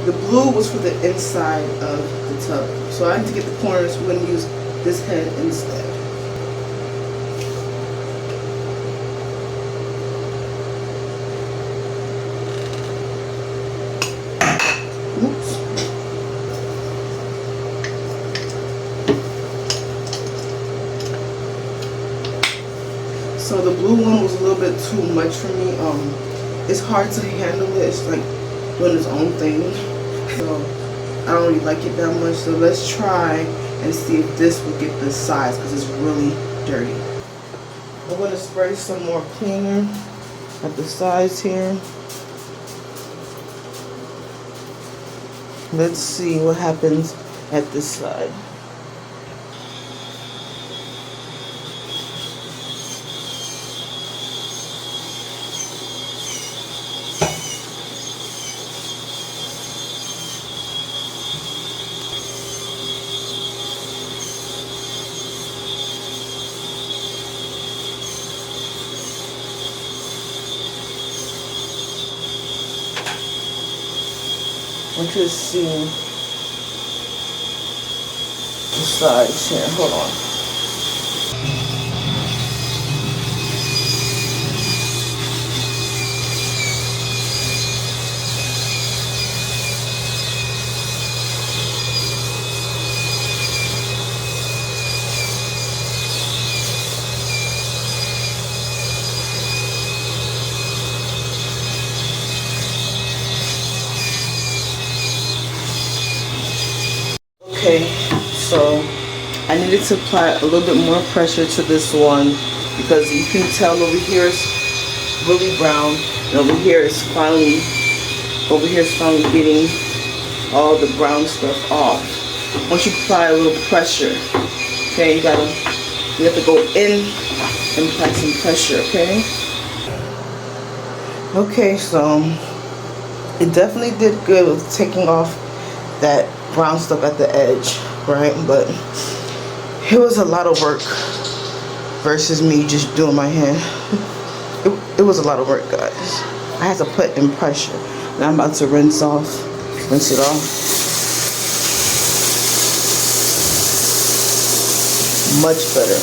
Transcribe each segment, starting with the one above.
The blue was for the inside of the tub. So I need to get the corners. We're going to use this head instead. Oops. So the blue one was a little bit too much for me. It's hard to handle it. It's like doing its own thing. So I don't really like it that much. So let's try and see if this will get this size because it's really dirty. I'm going to spray some more cleaner at the sides here. Let's see what happens at this side. I want you to see the sides here. Hold on. Okay, so I needed to apply a little bit more pressure to this one because you can tell over here it's really brown and over here it's finally getting all the brown stuff off. Once you apply a little pressure, okay, you have to go in and apply some pressure, okay? Okay, so it definitely did good with taking off that brown stuff at the edge, right? But it was a lot of work versus me just doing my hand. It was a lot of work, guys. I had to put in pressure. Now I'm about to rinse it off. Much better.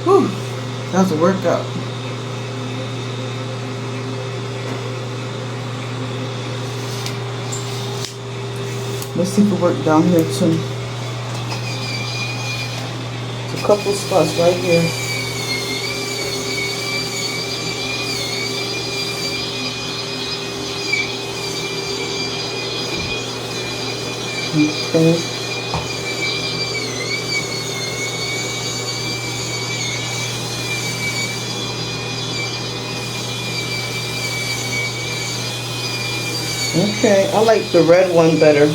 Whew, that was a workout. Let's see if it worked down here too. There's a couple spots right here. Okay. Okay, I like the red one better.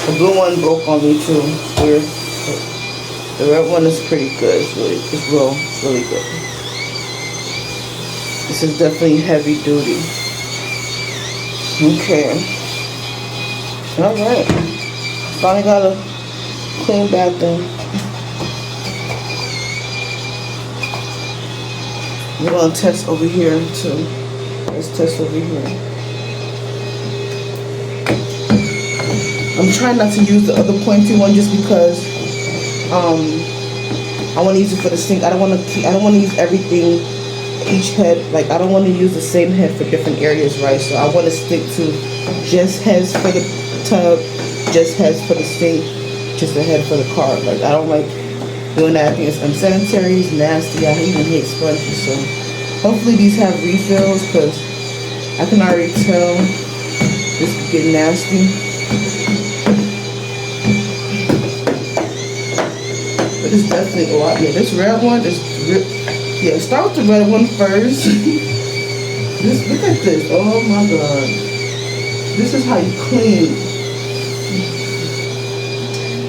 The blue one broke on me too. Weird. The red one is pretty good. It's really good. This is definitely heavy duty. Okay. Alright. Finally got a clean bathroom. We're gonna test over here too. Let's test over here. I'm trying not to use the other pointy one just because I want to use it for the sink. I don't want to use everything, each head. Like I don't want to use the same head for different areas, right? So I want to stick to just heads for the tub, just heads for the sink, just a head for the car. Like I don't like doing that. I think it's unsanitary, it's nasty. I even hate sponges. So hopefully these have refills because I can already tell this could get nasty. But is definitely, oh yeah, this red one is, yeah, start with the red one first. Just look at this, oh my god. This is how you clean.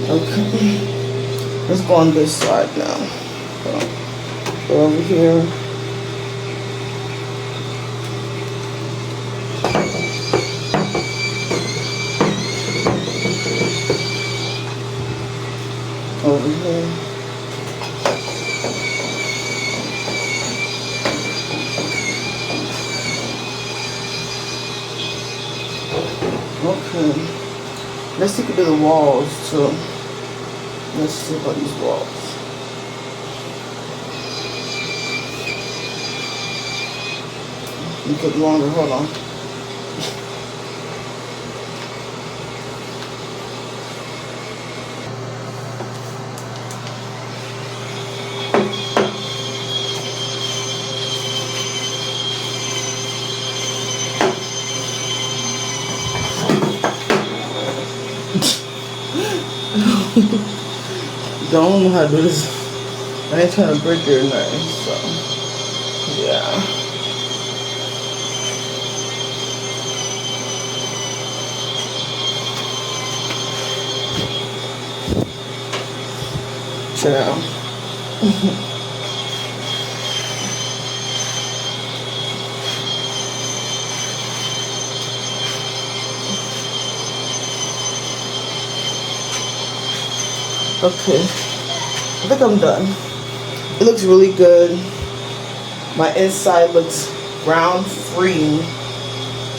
Okay, let's go on this side now. Go over here. Over here. Okay. Let's take a bit of the walls too. Let's see about these walls. It took longer, hold on. Don't know how to do this. I ain't trying to break it or nothing, so yeah. Chill out. Okay, I think I'm done. It looks really good. My inside looks brown free.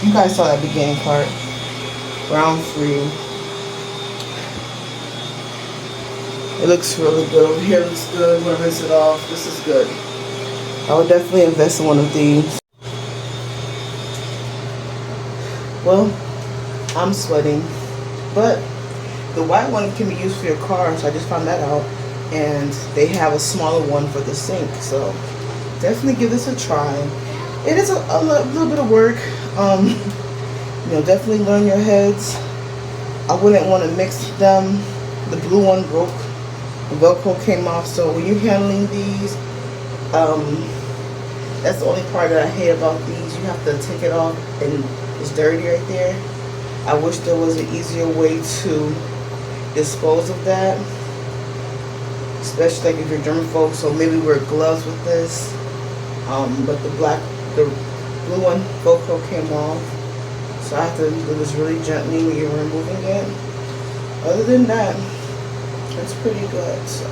You guys saw that beginning part. Brown free. It looks really good. Over here looks good. I'm gonna rinse it off. This is good. I would definitely invest in one of these. Well, I'm sweating, but the white one can be used for your car, so I just found that out. And they have a smaller one for the sink, so definitely give this a try. It is a little bit of work. You know, definitely learn your heads. I wouldn't want to mix them. The blue one broke. The Velcro came off, so when you're handling these, that's the only part that I hate about these. You have to take it off, and it's dirty right there. I wish there was an easier way to dispose of that, especially like if you're germaphobe, so maybe wear gloves with this. But the blue one, Velcro came off, so I have to do this really gently when you're removing it. Other than that, it's pretty good. So